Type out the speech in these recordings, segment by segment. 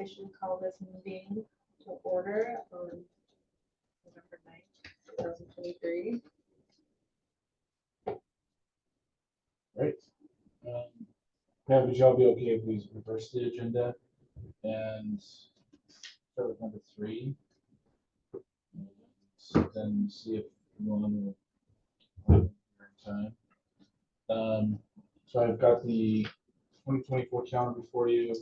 officially call this meeting to order on November 9th, 2023. Right. Yeah, would y'all be okay if we reverse the agenda and start with number 3? So then see if everyone will have time. So I've got the 2024 calendar for you.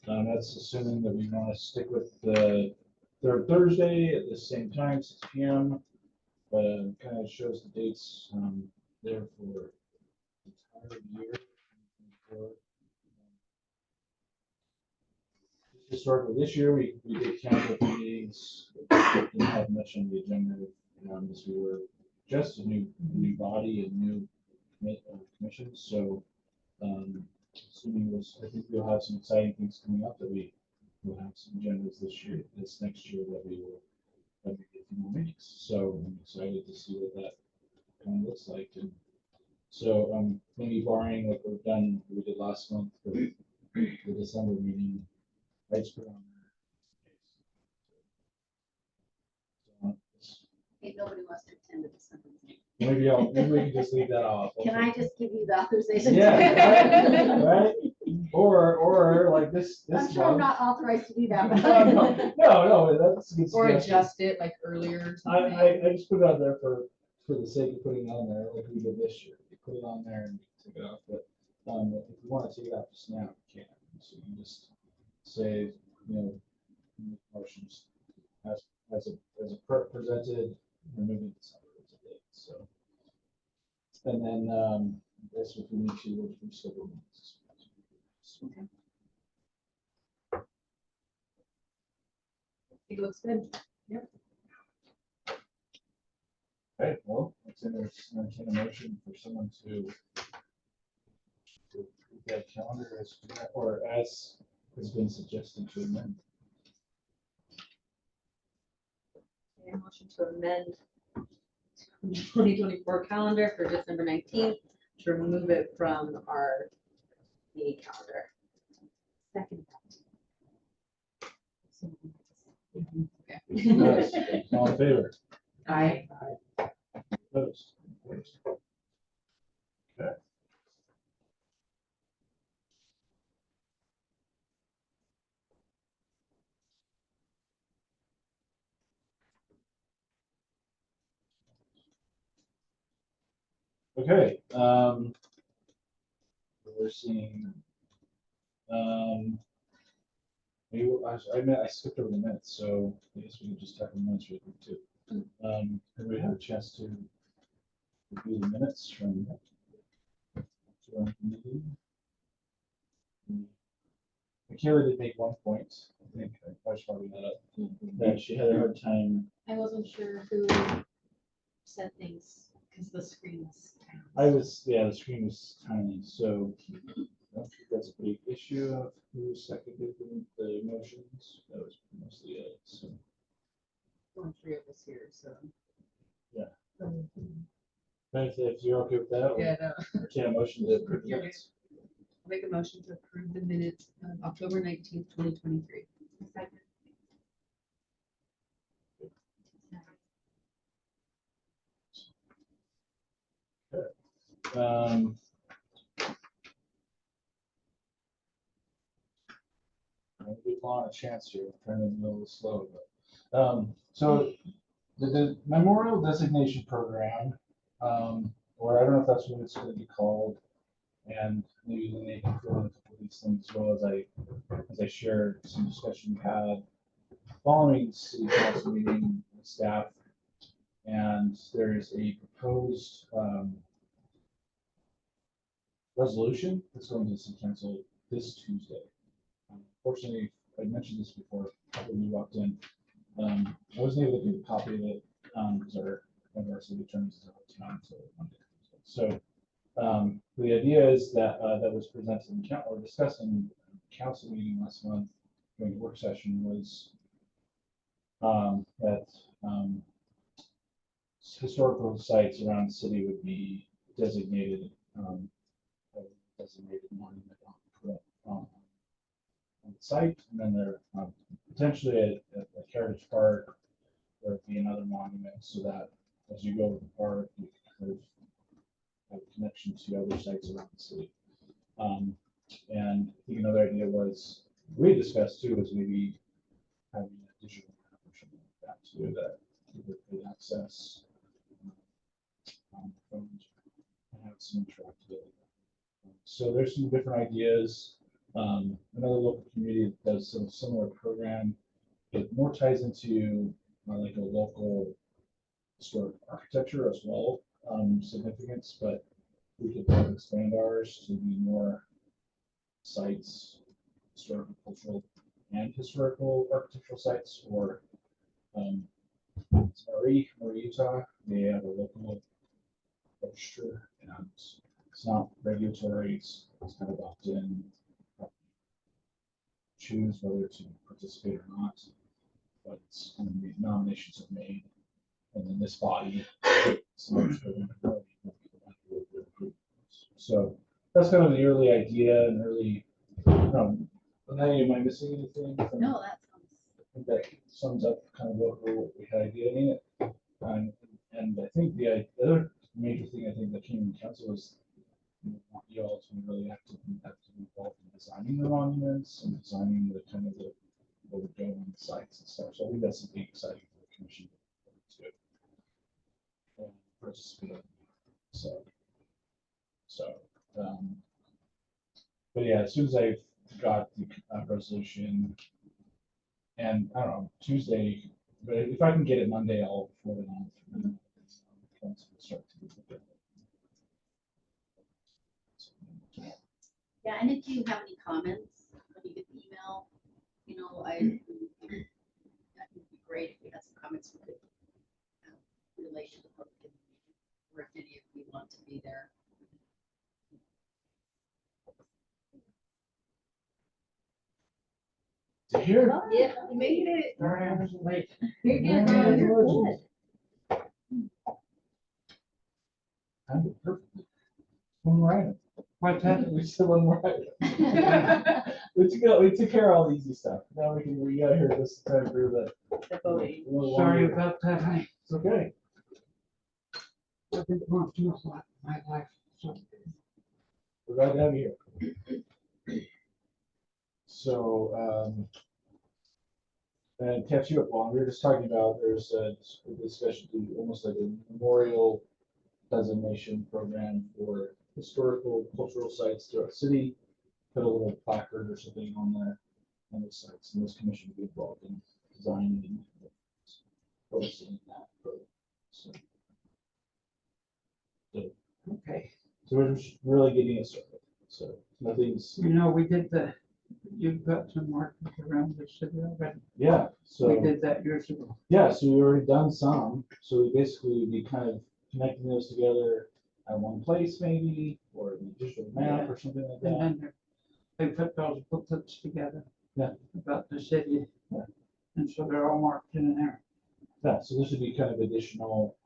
That's assuming that we want to stick with the third Thursday at the same time, 6 p.m. But kind of shows the dates there for the entire year. Historically, this year we did calendar meetings. Didn't have much on the agenda as we were just a new body and new commissions. So assuming I think we'll have some exciting things coming up that we will have some agendas this next year that we will have a few more meetings. So I'm excited to see what that kind of looks like. And so maybe barring like we did last month for the December meeting, I just put on there. Hey, nobody wants to attend the December meeting. Maybe we can just leave that off. Can I just give you the authorization? Yeah, right. Or like this. I'm sure I'm not authorized to do that. No, that's a good Or suggestion. adjust it like earlier. I just put it on there for the sake of putting it on there, like we did this year. You put it on there and you take it off. But if you want to take it off just now, you can. So you just say, motions as presented, removing the date. So, and then I guess if we need to, we'll schedule minutes. Okay. It looks good. Yep. Okay, well, let's entertain a motion for someone to approve that calendar as has been suggested to amend. A motion to amend 2024 calendar for December 19th to remove it from our meeting calendar. Second. Yes, all in favor? Aye. Opposed? Okay. Okay. We're seeing. Maybe I skipped over the minutes, so I guess we can just talk the minutes real quick too. Everybody had a chance to review the minutes from our meeting. Michaela did make one point. I think I should probably that up. That she had a hard time. I wasn't sure who said things because the screen was tiny. The screen was tiny, so I don't think that's a big issue of who seconded the motions. That was mostly it. So Only 3 of us here, so. yeah. But if you're okay with that, Yeah, no. entertain a motion to approve the You're minutes. I'll make a motion to approve the minutes of October 19th, 2023. Second. We've on a chance here. I'm trying to move a little slow, but so the memorial designation program, or I don't know if that's what it's going to be called, and maybe Lynn can fill in a couple of these things as well as I share some discussion we had following city council meeting with staff, and there is a proposed resolution that's going to the city council this Tuesday. Fortunately, I mentioned this before when you walked in. I wasn't able to get a copy of it because one of our city attorneys is out of town until Monday. So the idea is that that was presented in or discussed in council meeting last month during the work session was that historical sites around the city would be designated monument on the site, and then there potentially at Heritage Park, there would be another monument, so that as you go to the park, you kind of have a connection to other sites around the city. And I think another idea was, we discussed too, is maybe having a digital map or something like that too, that people could access on phones and have some interactivity. So there's some different ideas. Another local community that does some similar program. It more ties into like a local historic architecture as well, significance, but we could kind of expand ours to be more sites, historical, cultural, and historical architectural sites, or Marie, Utah, they have a local register, and it's not regulatory, it's kind of opt-in, choose whether to participate or not, but it's kind of the nominations are made, and then this body selects for them. So that's kind of the early idea and early. Am I missing anything? No, that sounds. I think that sums up kind of what we had idea in it. And I think the other major thing I think that came in council was want you all to really have to be involved in designing the monuments and designing the kind of the what would go on the sites and stuff. So I think that's something exciting for the commission to participate in. But yeah, as soon as I got the resolution, and I don't know, Tuesday, but if I can get it Monday, I'll forward it on. Start to look at it. Yeah, and if you have any comments, when you get the email, you know, that would be great if we had some comments we could relate to the public, or if any of you want to be there. Here. Yeah, you made it. Late. You're Yeah, good. You're good. good. I'm perfect. One more item. Why can't we still one more item? We took care of all the easy stuff. Now we got here this time through The voting. Sorry about that, honey. It's okay. I've been going through my life, so. We're glad to have you here. So, and catch you up on, we were just talking about, there's a discussion to almost like a memorial designation program for historical cultural sites throughout the city. Put a little placard or something on those sites, and this commission will be involved in designing and posting that program. Okay, So we're just really getting it started. So nothing's, you know, we did you've got some markers around the city already. yeah, so. We did that years ago. Yeah, so we've already done some, so we basically would be kind of connecting those together at one place maybe, or in a digital map or something like And that. then they put those booklets together. Yeah. About the city. Yeah. And so they're all marked in there. Yeah, so this would be kind of additional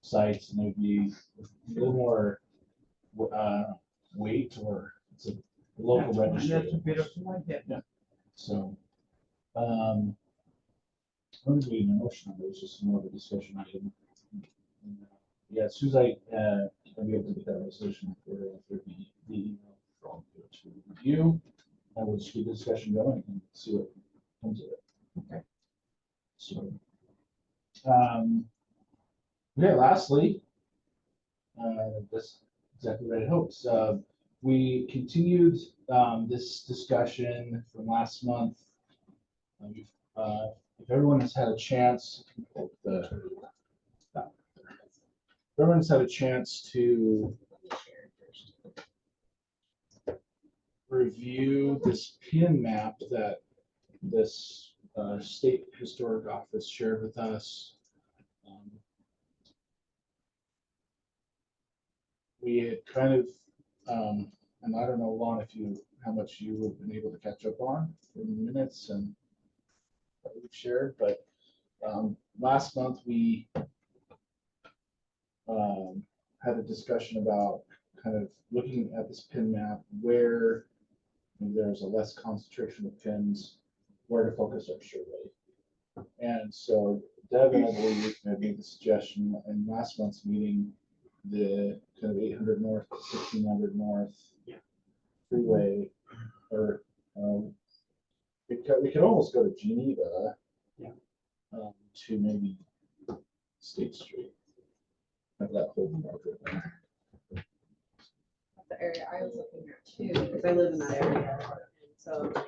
sites, and there'd be a little more weight, or it's a local That's fine. registry. That's a beautiful idea. Yeah. So, what did we even motion on? It was just more of a discussion item. Yeah, as soon as I'll be able to get that resolution for the email for all of you to review, and we'll just keep the discussion going and see what comes of it. Okay. So, yeah, lastly, that's exactly what I hoped. We continued this discussion from last month. If everyone has had a chance, everyone's had a chance to review this pin map that this state historic office shared with us. We had kind of, and I don't know, Lon, how much you have been able to catch up on in the minutes and what we've shared, but last month we had a discussion about kind of looking at this pin map, where maybe there's a less concentration of pins, where to focus our survey. And so Devin, I believe, had made the suggestion in last month's meeting, the kind of 800 north, 1600 north freeway, or we could almost go to Geneva. Yeah. To maybe State Street. Have that whole quadrant there. That's the area I was looking at too, because I live in that area. And so I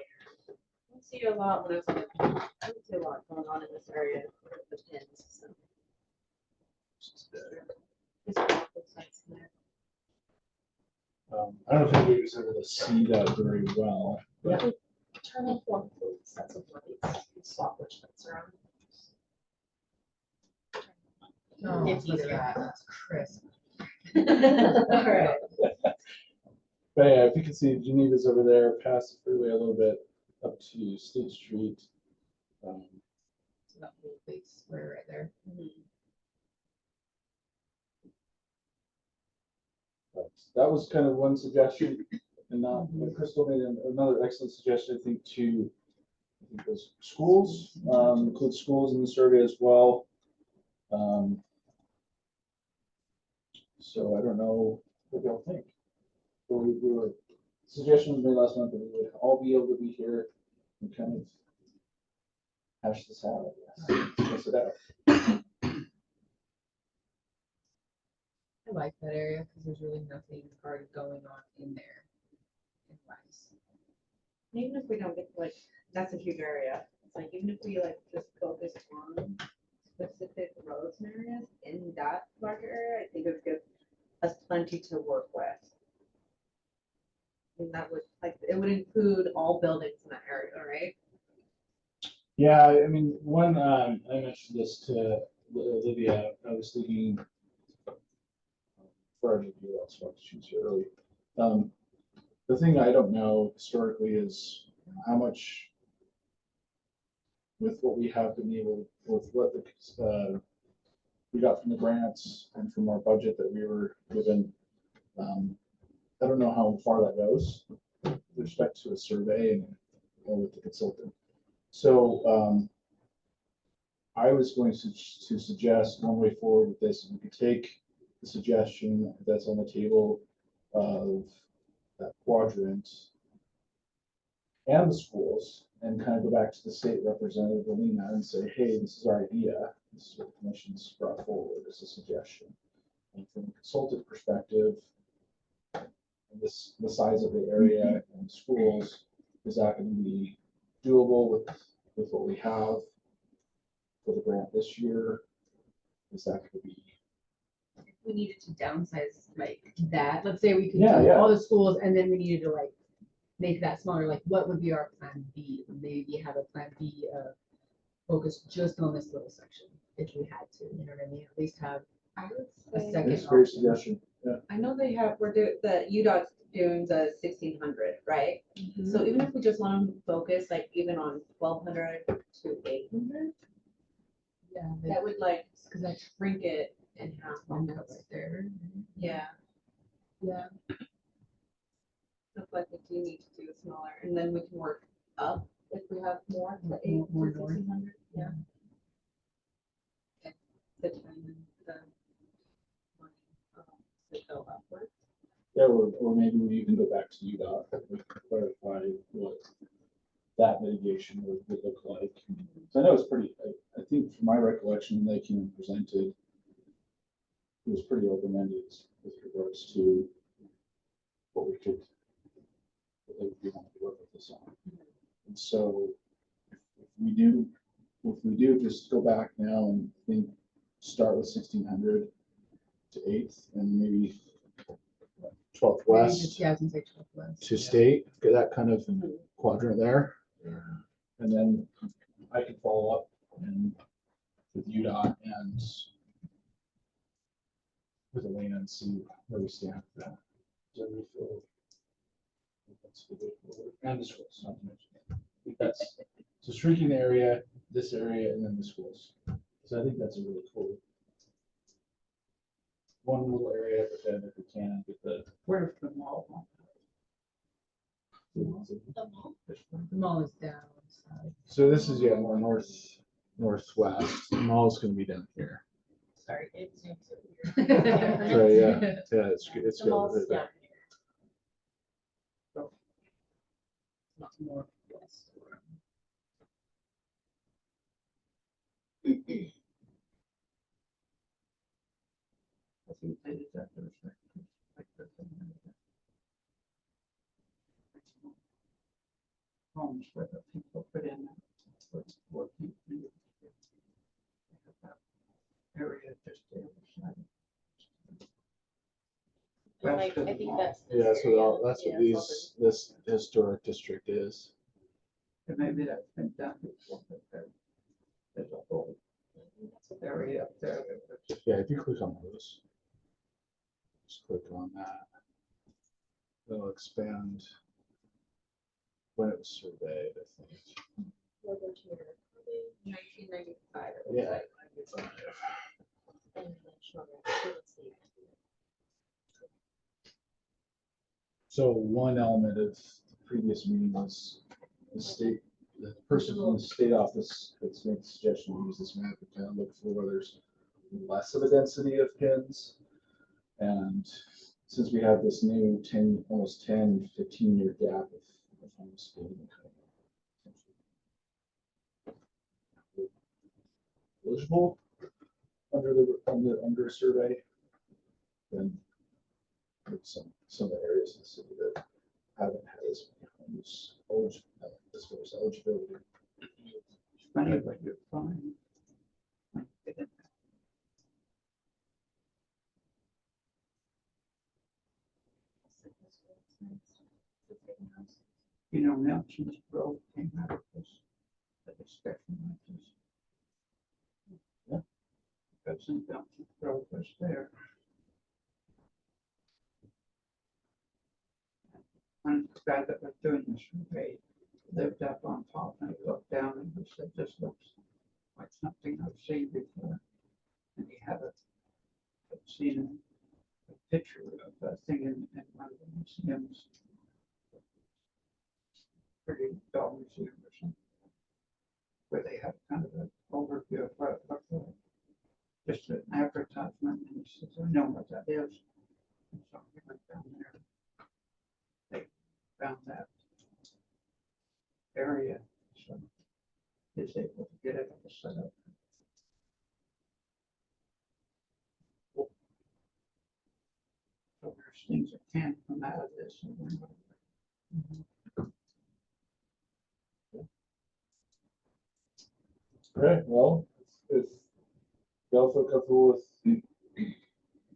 don't see a lot when I was on the, I don't see a lot going on in this area with the pins. So. Just looks nice in there. I don't think we was able to see that very well. But Turn off one of those sets of lights and swap which lights around. No, It's look at easier. that, that's crisp. All right. But yeah, if you can see Geneva's over there, past the freeway a little bit up to State Street. So that whole big square right there. But that was kind of one suggestion, and now Crystal made another excellent suggestion, I think, to I think those schools, include schools in the survey as well. So I don't know what y'all think. But we were, suggestion was made last month that we would all be able to be here and kind of hash this out, I guess. Test it out. I like that area because there's really nothing hard going on in there. In wise. Even if we don't get like, that's a huge area. It's like even if we like just focus on specific roads and areas in that larger area, I think it would give us plenty to work with. And that would like it would include all buildings in that area, right? Yeah, I mean, one, I mentioned this to Olivia, I was thinking, for our review, I'll start to choose here early. The thing I don't know historically is how much, with what we have been able, with what the, we got from the grants and from our budget that we were given. I don't know how far that goes with respect to a survey and with the consultant. So I was going to suggest one way forward with this, we could take the suggestion that's on the table of that quadrant and the schools and kind of go back to the state representative, Alina, and say, hey, this is our idea. This is what the commission's brought forward as a suggestion. And from a consultant perspective, the size of the area and schools, is that going to be doable with what we have for the grant this year? Is that going to be? If we needed to downsize like that, let's say we could Yeah, do yeah. all the schools and then we needed to like make that smaller, like what would be our plan B? Maybe have a plan B focus just on this little section if we had to, you know what I mean? At least have I would a say, second. That's a great option. suggestion. Yeah. I know they have, the UDOT's doing the 1600, right? So even if we just want to focus like even on 1200 to 800, Yeah, that would like because that's shrink it in half. one right there. Yeah, Yeah. looks like we do need to do it smaller, and then we can work up if we have more to More 8 to north. 1600. Yeah. Okay. The time and the money, to go upwards. Yeah, or maybe we even go back to UDOT and clarify what that mitigation would look like. So I know it's pretty, I think from my recollection, when they came and presented, it was pretty open-ended with regards to what we could, what they would be wanting to work with us on. And so if we do just go back now and think, start with 1600 to 8th and maybe 12th Maybe west just, yeah, I was gonna say 12th west. to state, get that kind of quadrant there. And then I can follow up and with UDOT and with Elena and see where we stand with that. So we feel that's the way forward. And the schools, not to mention. I think that's, so shrinking the area, this area, and then the schools. So I think that's a really cool one little area, but then if we can get the Where's the mall? The mall? The mall is down. So this is, yeah, more northwest. The mall's gonna be down here. Sorry, it zooms so So, weird. yeah, it's The mall's good. down Not northwest. I think they did that first, like the thing like that. Homes where the people put in working. Area just the other side. And West of I the think mall. that's. this Yeah, that's area, what yeah, it's all this historic district is. And maybe that's been done before, but there's a whole area up there that was Yeah, if you click on those, just click on that. It'll expand when it was surveyed, I think. World War II, 1995. it looks Yeah. like. And then Schnorr, let's see. So one element of the previous meeting was the person from the state office that's made the suggestion to use this map to kind of look for where there's less of a density of pins. And since we have this new 10, almost 10, 15-year gap of homes being eligible under a survey, then there's some of the areas in the city that haven't had as many homes as far as eligibility. funny what you find. when you get in there. You know, Nelson's Grove came out of this, a discussion like this. Yeah. Because in Nelson's Grove was there. One guy that was doing the survey lived up on top and he looked down and he said, this looks like something I've seen before. And he had seen a picture of that thing in one of the museums. Pretty dull museum or something. Where they have kind of an overview of what it looked like. Just an advertisement, and he says, I know what that is. And so we went down there. They found that area, so he's able to get it set up. So there's things that can come out of this. And we're not- Right, well, if y'all feel comfortable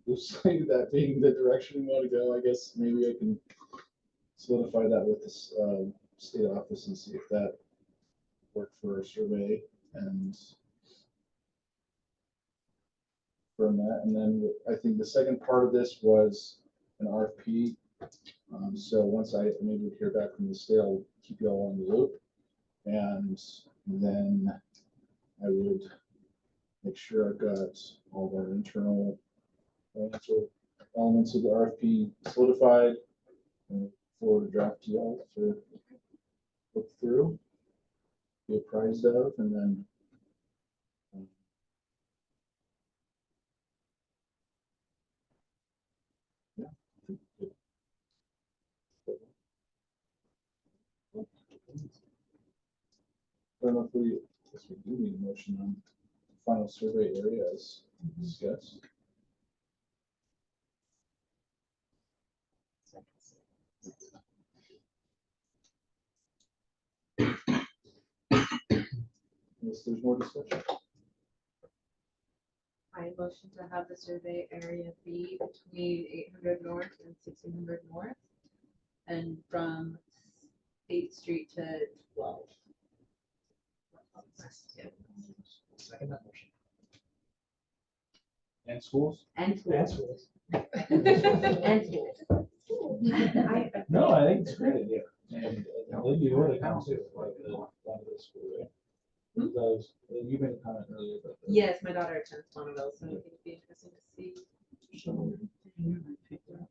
with that being the direction we want to go, I guess maybe I can solidify that with this state office and see if that worked for a survey and from that. And then I think the second part of this was an RFP. So once I maybe hear back from the state, I'll keep you all on the loop. And then I would make sure I've got all of our internal financial elements of the RFP solidified and forward a draft to y'all to look through, be apprised of, and then yeah. I don't know if we, I guess we do need a motion on the final survey area as discussed. Unless there's more discussion. I motion to have the survey area be between 800 north and 1600 north, and from 8th Street to 12. Second that motion. And schools? And And schools. schools. And schools. No, I think it's a great idea. And you would have come too, like one of the school, right? Those, you made a comment earlier about. Yes, my daughter attends one of those, so I think it'd be interesting to see. So, can you repeat that?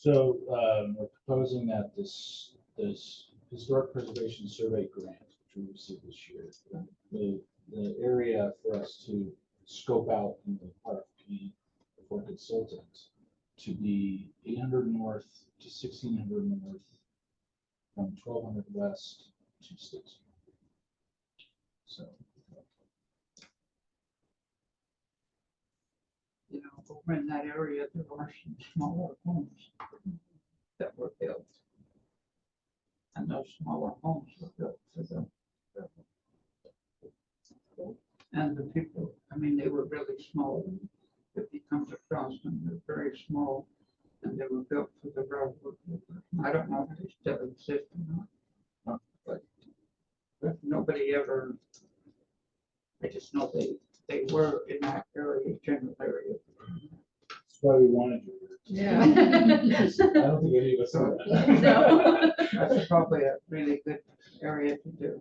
So, we're proposing that this historic preservation survey grant, which we received this year, the area for us to scope out in the RFP for consultants to be 800 north to 1600 north, from 1200 west to 1600. So, You know, over in that area, there are some smaller homes that were built. And those smaller homes were built for the. And the people, I mean, they were really small. If you come across them, they're very small. And they were built for the railroad. I don't know if they still exist or not. But nobody ever, I just know they were in that area, general area. that's why we wanted you. Yeah. I don't think any of us know that. No. That's probably a really good area to do.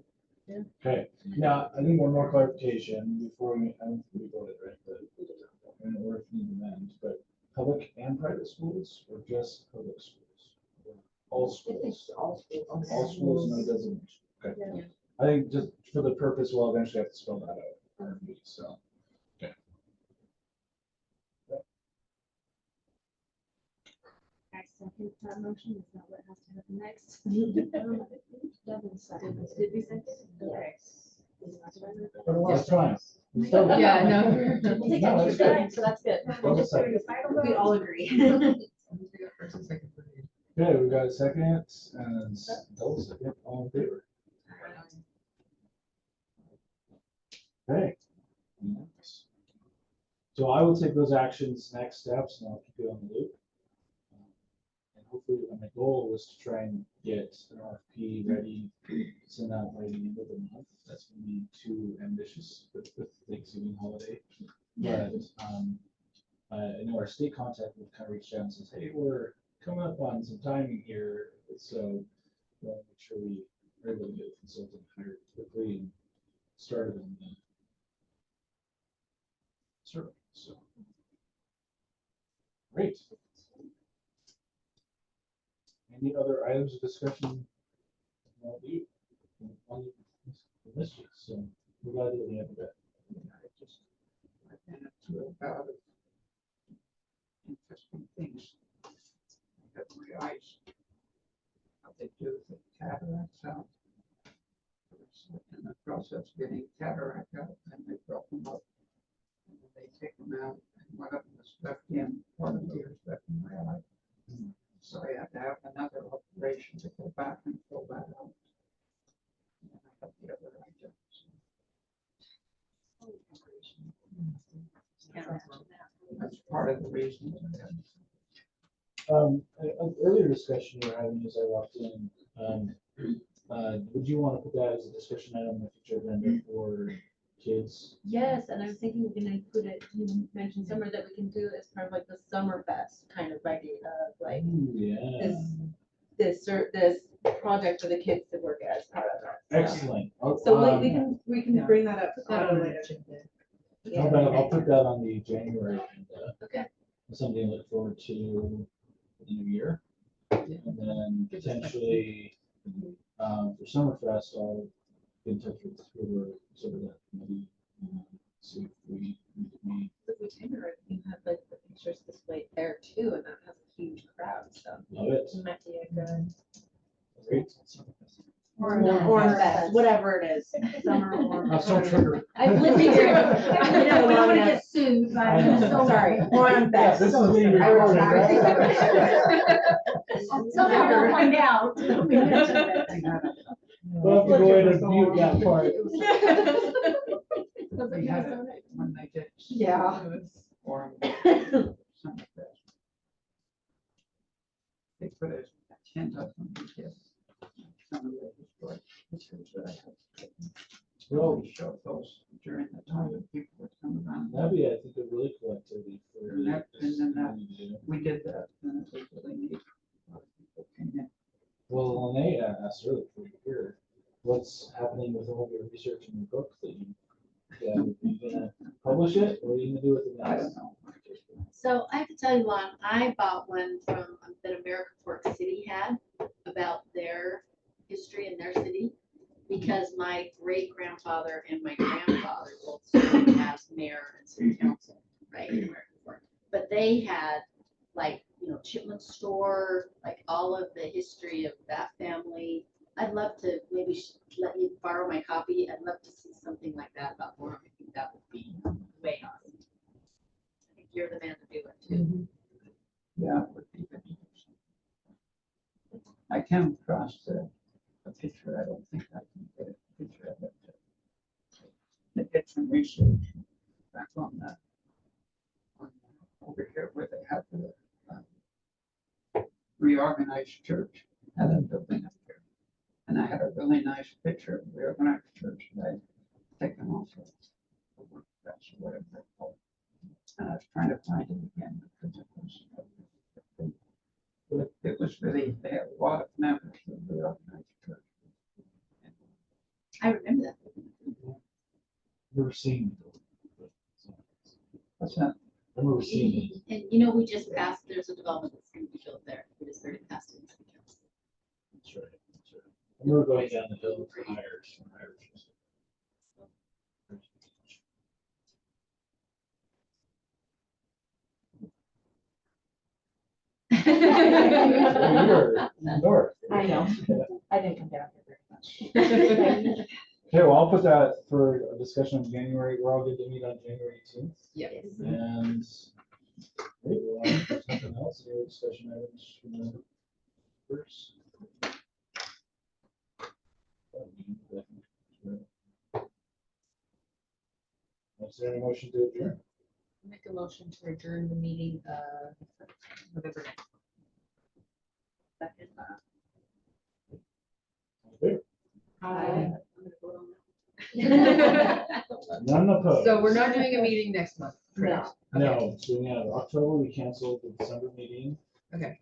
Okay, now, I think one more clarification before we, I don't think we voted, right, but, or if you need to amend, but public and private schools, or just public schools? All schools, All schools. all schools, no designation, okay. Yeah. I think just for the purpose, we'll eventually have to spell that out, RMD, so. I second that motion, is that what has to happen next? Did we second? Okay. But that's fine. We started- Yeah, no. We'll take No, it that's good. back, so that's good. Well, that's fine. We all agree. Okay, we got a second, and double second, all in favor? Okay. So I will take those actions, next steps, and I'll keep you on the loop. And hopefully, my goal was to try and get an RFP ready, send out by the end of the month. That's gonna be too ambitious with Thanksgiving holiday. But, I know our state contact will kind of reach out and says, hey, we're coming up on some timing here, so we'll make sure we are able to get a consultant hired quickly and started on the survey, so. Great. Any other items of discussion? Well, you, missed you, so we're glad that we have that. And it's about interesting things. I got my eyes. How they do the cataracts out. In the process of getting cataract out, and they broke them up. And then they take them out, and one of them is left in, one of them is left in my eye. So I had to have another operation to go back and pull that out. And then I got the other eye done, so that's part of the reason. Earlier discussion you were having as I walked in, would you want to put that as a discussion item on the future agenda for kids? Yes, and I was thinking we can include it, you mentioned summer, that we can do as part of like the summer fest kind of idea of like Ooh, yeah. this project for the kids to work as part of that. Excellent. So we can Yeah. bring that up That on later. the agenda. How about I'll put that on the January agenda. Okay. Something to look forward to for the new year. And then potentially, for Summerfest, I'll get in touch with whoever sort of that committee, see if we need to meet. The January, you have like the pictures displayed there too, and that has a huge crowd, so Love it. it might be a good. Great. Or fest, whatever it is, summer or. I'm so triggered. I've lived here. I don't want to get sued, but I know. I'm so Sorry, Warren Yeah, Fest. this is being I recorded, retired. Somehow we'll find out. They had a- We'll have to go in and mute that part. They had a- when they did. Yeah. Or Summerfest. They put a tent up on the kids. Some of the historic pictures that I have. Well, We showed those during the time that people would come around. that'd be, I think, a really cool activity for. And that- and then that- community to do. We did that, and it was really neat. A lot of people came in. Well, Lene asked earlier before you were here, what's happening with all your research in your book that you, are you gonna publish it, or are you gonna do with it I next? don't know. So I have to tell you one, I bought one from, that American Fork City had about their history in their city. Because my great grandfather and my grandfather both served as mayor and city council, right, in American Fork. But they had like, Chipman store, like all of the history of that family. I'd love to maybe let you borrow my copy. I'd love to see something like that about Gorham. I think that would be way awesome. I think you're the man to do it too. Yeah, it would be good. I came across a picture, I don't think I can get a picture of it. They did some research back on that. Over here where they have the reorganized church, had a building up there. And I had a really nice picture of the reorganized church that I'd taken off of the WordPress or whatever they call it. And I was trying to find it again because it was really, they had a lot of members of the reorganized church. I remember that. Never seen it. What's that? I've never seen it. And we just passed, there's a development that's going to be built there. We just already passed it in city council. That's right. That's right. I remember going down the hill for hires. Well, you're north. I know. I didn't come down here very much. Okay, well, I'll put that for a discussion in January. We're all good to meet on January 18th. Yes. And great, well, if there's nothing else, any other discussion items from the first? Is there any motion to adjourn? Make a motion to adjourn the meeting, November 9th. Second, All in favor? Aye. I'm gonna vote on that. None opposed. So we're not doing a meeting next month, correct? Okay. No, so we have October, we canceled the December meeting. Okay.